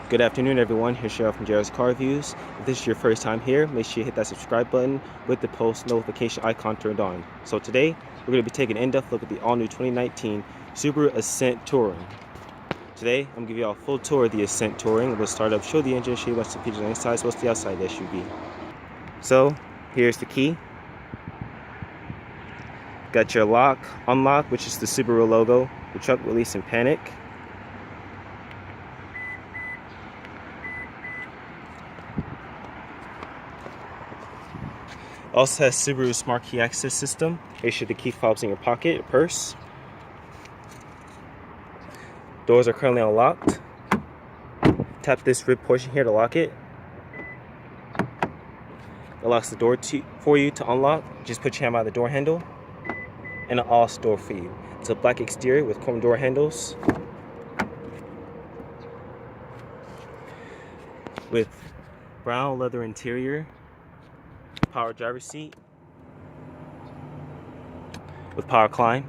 Good afternoon, everyone. Here's Cheryl from JR's Car Reviews. If this is your first time here, make sure you hit that subscribe button with the post notification icon turned on. So today, we're going to be taking an in-depth look at the all-new 2019 Subaru Ascent Touring. Today, I'm going to give you all a full tour of the Ascent Touring. We'll start up, show the engine, show you what's the features on the inside, what's the outside of the SUV. So, here's the key. Got your lock, unlock, which is the Subaru logo, the truck release and panic. Also has Subaru Smart Key Access System. Make sure the key fob's in your pocket or purse. Doors are currently unlocked. Tap this rib portion here to lock it. It locks the door for you to unlock. Just put your hand by the door handle. And an AUX door for you. It's a black exterior with chrome door handles. With brown leather interior. Power driver's seat with power climb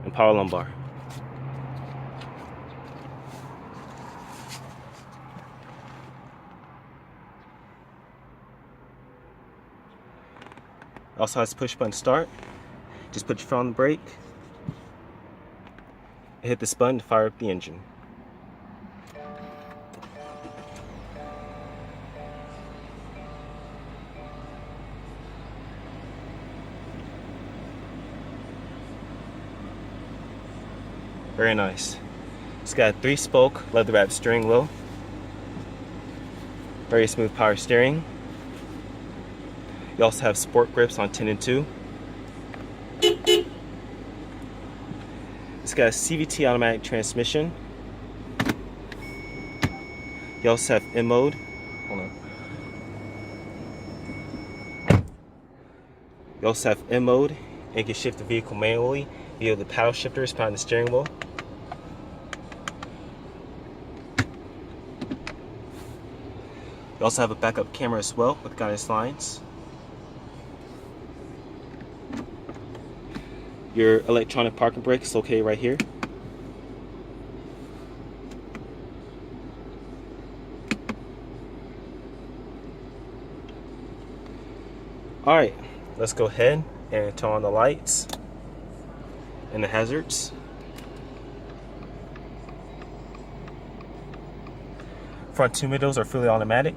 and power lumbar. Also has push button start. Just put your foot on the brake and hit this button to fire up the engine. Very nice. It's got a 3-spoke leather wrapped steering wheel. Very smooth power steering. You also have sport grips on 10 and 2. It's got a CVT automatic transmission. You also have M mode. Hold on. You also have M mode, and you can shift the vehicle manually via the paddle shifters behind the steering wheel. You also have a backup camera as well with guidance lines. Your electronic parking brake is located right here. Alright, let's go ahead and turn on the lights and the hazards. Front 2 windows are fully automatic.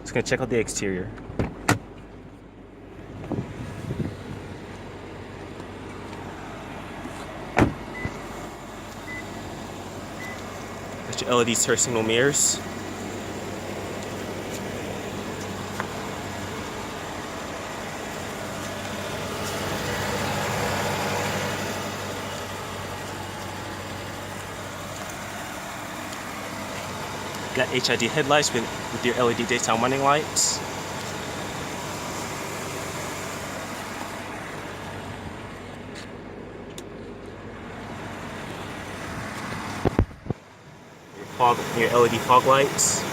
Just gonna check out the exterior. Got your LED turn signal mirrors. Got HID headlights with your LED daytime running lights. Your LED fog lights.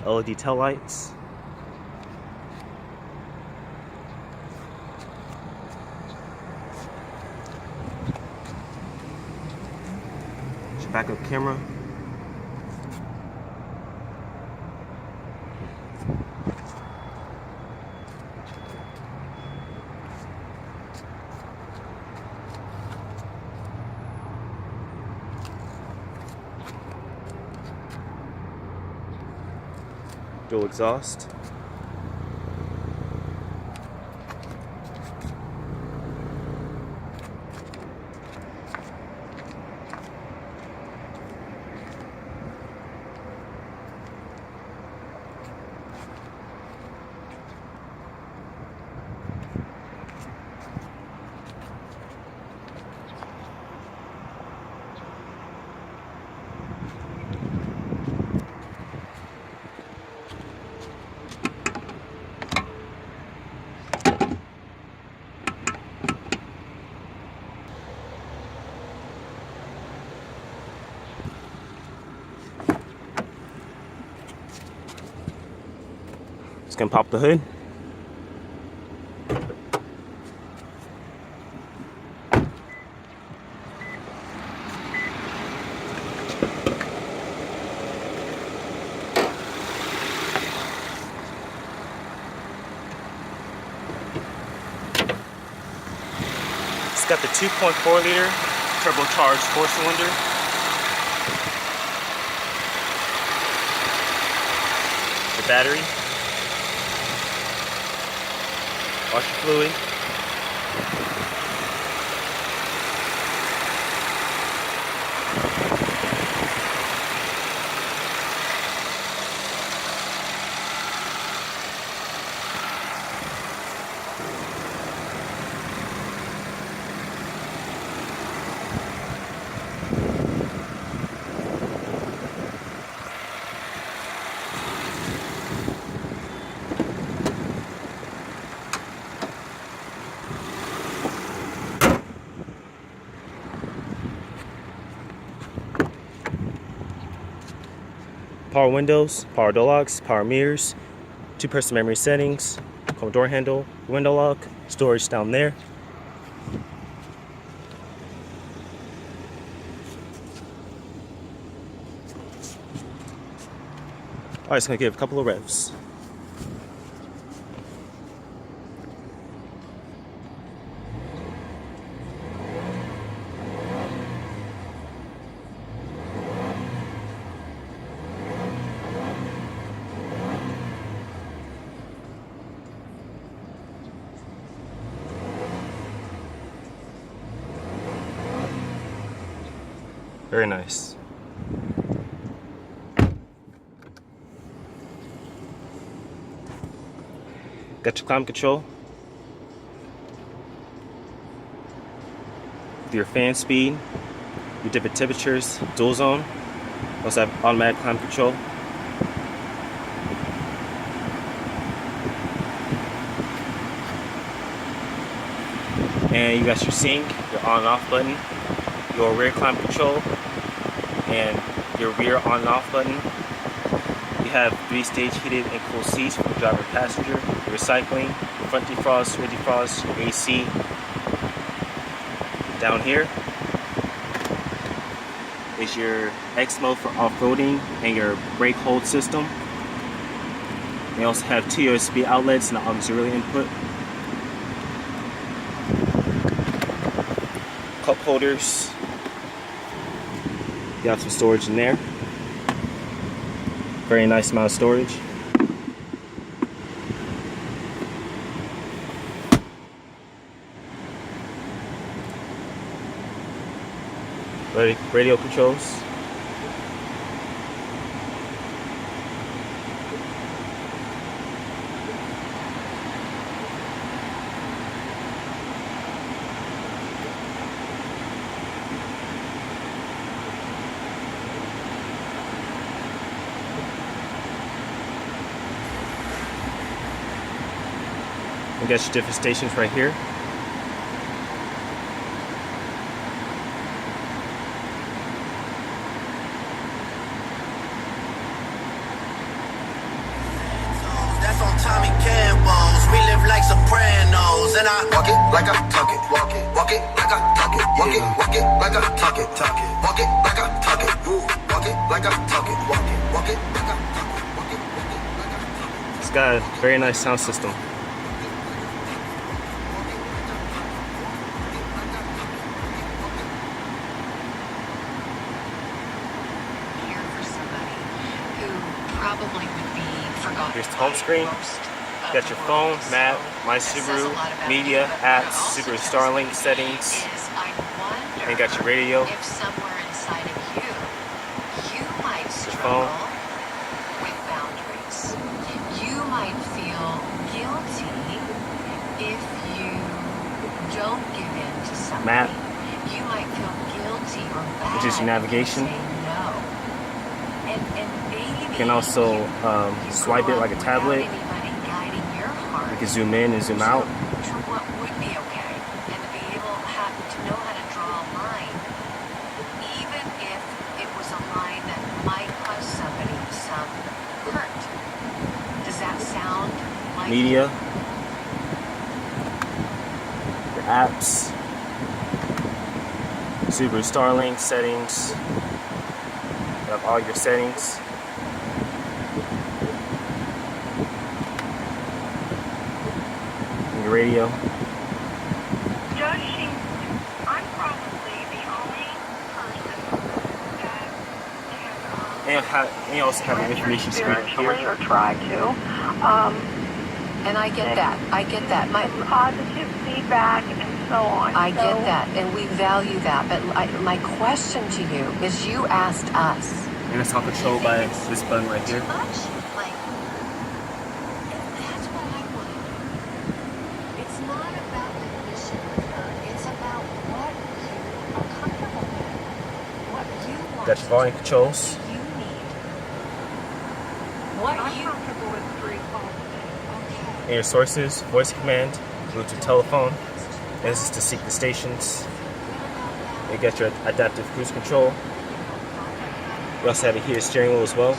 LED tail lights. Backup camera. Dual exhaust. Just gonna pop the hood. It's got the 2.4 liter turbocharged 4-cylinder. The battery, washer fluid, power windows, power door locks, power mirrors, 2-person memory settings, door handle, window lock, storage down there. Alright, just gonna give a couple of revs. Very nice. Got your climate control with your fan speed, your different temperatures, dual zone. Also have automatic climate control. And you got your sync, your on and off button, your rear climate control, and your rear on and off button. You have 3-stage heated and cooled seats for the driver and passenger, your recycling, your front defrost, rear defrost, your AC. Down here is your X mode for off-roading and your brake hold system. They also have 2 USB outlets and an auxiliary input. Cup holders. You have some storage in there. Very nice amount of storage. Radio controls. You got your different stations right here. That's on Tommy Campbell's. We live like Sopranos, and I walk it like I talk it, walk it like I talk it, walk it like I talk it, walk it like I talk it, walk it like I talk it, walk it like I talk it, walk it like I talk it. It's got a very nice sound system. Probably would be forgotten. Here's the home screen. You got your phone, map, My Subaru, media, apps, Subaru Starlink settings. And you got your radio. If somewhere inside of you might Your struggle phone. with boundaries. You might feel guilty if you don't give in to something. Map. You might feel guilty or bad. Which is your navigation. If you say no. And maybe You can also you swipe grow it like a up tablet. without anybody guiding your heart You can zoom in and zoom out. to what would be okay, and to be able to know how to draw a line, even if it was a line that might cause somebody some hurt. Does that sound media, your apps, Subaru Starlink settings. You have all your settings. And your radio. Joshi, I'm probably the only person that And you also have your information screen up spiritually here. or try to. And I get that. I get that. Positive feedback and so on. I get that, and we value that. But my question to you is, you asked us. And it's all controlled by this button right here. Much? Like, that's what I want to know. It's not about the mission with her. It's about what you are comfortable with. What you want. Got your volume controls. What you need. What I'm you... comfortable with 3 calls. And your sources, voice command, Bluetooth telephone. And this is to seek the stations. You got your adaptive cruise control. You also have a heated steering wheel as well.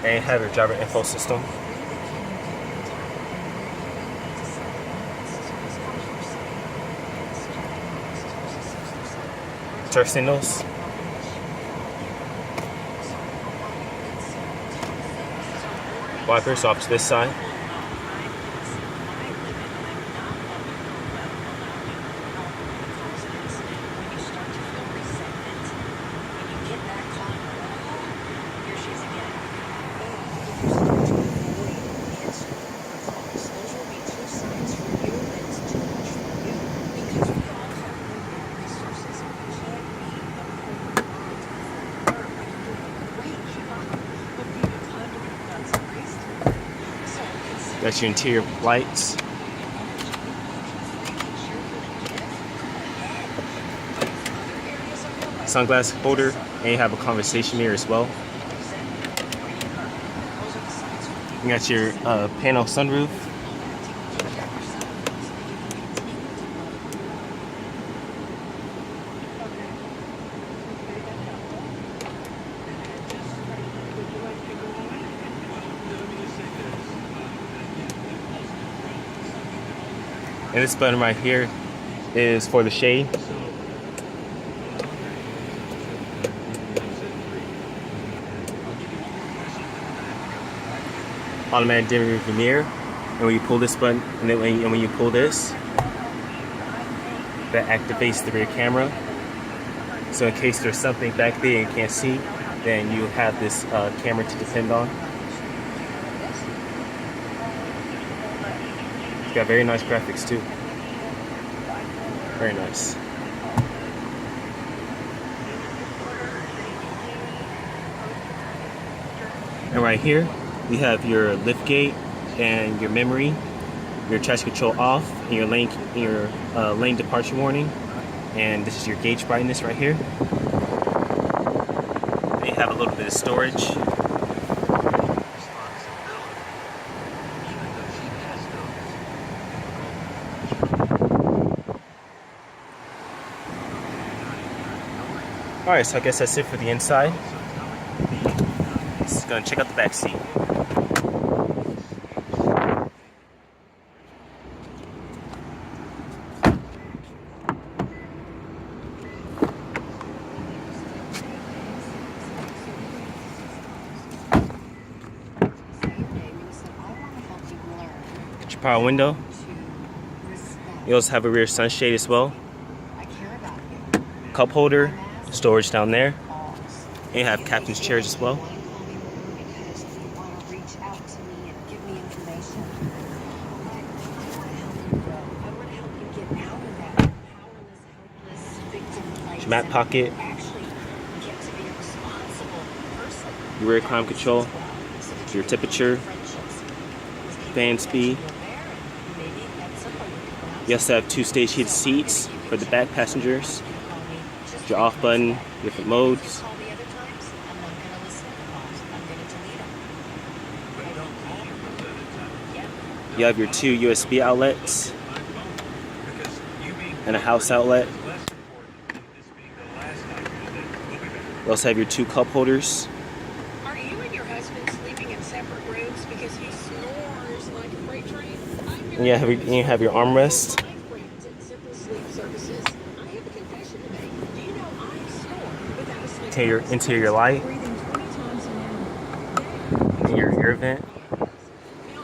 And you have your driver info system. Turn signals. Wipers off to this side. Got your interior lights. Sunglass holder, and you have a conversation mirror as well. You got your panel sunroof. And this button right here is for the shade. Automatic dimming rearview mirror. And when you pull this button, and then when you pull this, that activates the rear camera. So in case there's something back there and you can't see, then you have this camera to depend on. It's got very nice graphics too. Very nice. And right here, we have your lift gate and your memory, your traction control off, and your lane departure warning. And this is your gauge brightness right here. And you have a little bit of storage. Alright, so I guess that's it for the inside. Just gonna check out the back seat. Get your power window. You also have a rear sunshade as well. Cup holder, storage down there. And you have captain's chairs as well. Your mat pocket. Your rear climate control. Your temperature. Fan speed. You also have 2 stage heated seats for the back passengers. Your off button, different modes. You have your 2 USB outlets and a house outlet. You also have your 2 cup holders. Are you and your husband sleeping in separate rooms because he snores like a freight train? And you have your armrest. My friends at Simple Sleep Services. I have a confession to make. Do you know I snore without a sleep Interior light. breathing 20 times an hour? And your air vent. Now,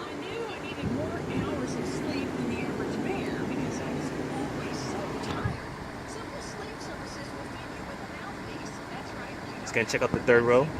I knew I needed more hours of sleep than the average bear because I was always so tired. Simple Sleep Services will feed you with a mouthpiece. That's right. Just gonna check out the 3rd row. They'll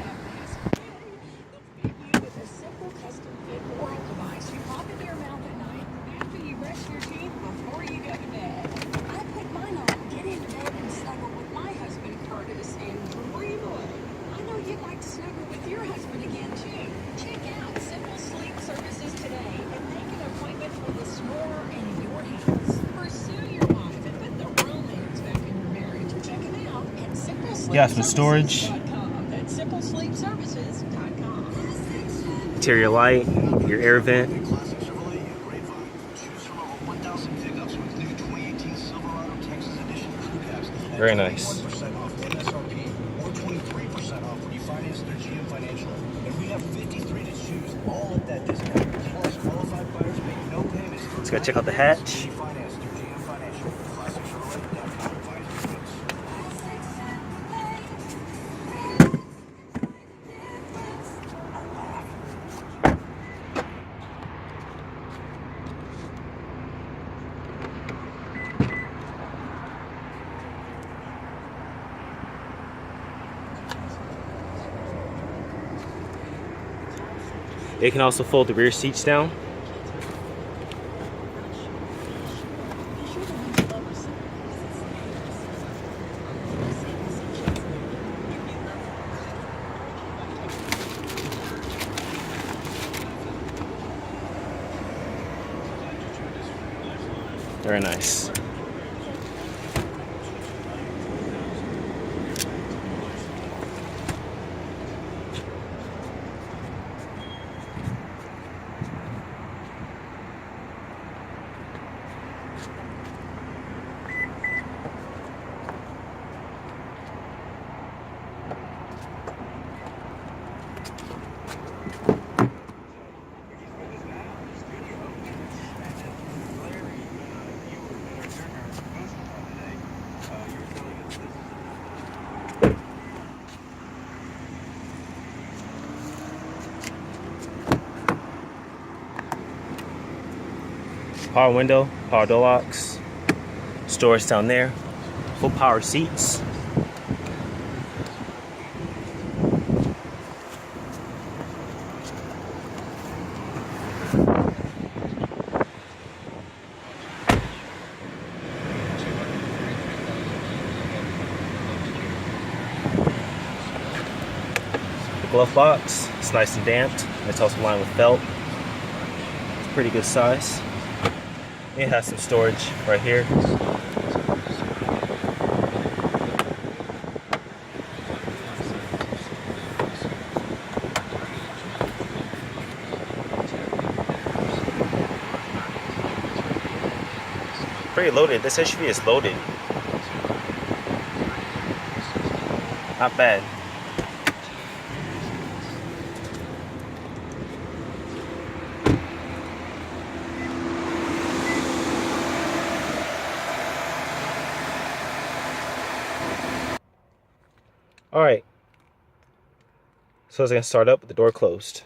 feed you with a simple custom-fit oral device you pop into your mouth at night after you brush your teeth before you go to bed. I put mine on, get into bed, and snuggle with my husband Curtis and dream away. I know you'd like to snuggle with your husband again too. Check out Simple Sleep Services today and make an appointment for the snorer in your house. Pursue your life and put the romance back in your marriage. Check it out at simplesleepservices.com. That's simplesleepservices.com. Interior light. Your air vent. Classic Chevrolet Grapevine. Choose from over 1,000 pickups with new 2018 Silverado Texas Edition Crew Cabs. Very nice. 21% off MSRP or 23% off when you finance through GM Financial. And we have 53 to choose, all at that discount. Plus, qualified buyers make no payments. Let's go check out the hatch. Finance through GM Financial. ClassicChevrolet.com. It can also fold the rear seats down. Very nice. Power window, power door locks, storage down there, full power seats. The glove box, it's nice and damped. It's also lined with felt. It's pretty good size. It has some storage right here. Pretty loaded. This SUV is loaded. Not bad. Alright, so it's going to start up with the door closed.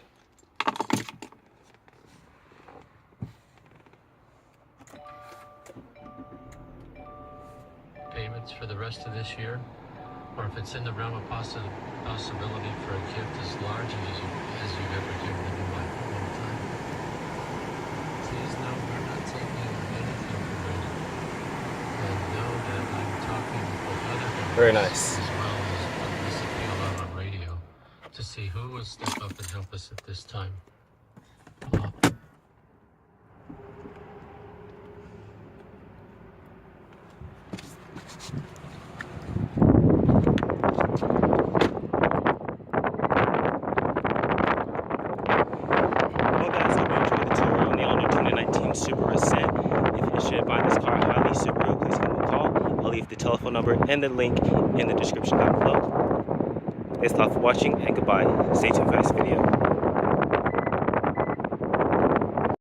Payments for the rest of this year, or if it's in the realm of possibility for a gift as large as you've ever given in your life at one time. Please know we're not taking anything for granted. And know that I'm talking with other guys Very nice. as well as put this appeal out on radio to see who will step up and help us at this time. Well guys, hope you enjoyed the tour on the all-new 2019 Subaru Ascent. If you're interested in buying this car, highly Subaru, please give me a call. I'll leave the telephone number and the link in the description down below. It's all for watching and goodbye. Stay tuned for the next video.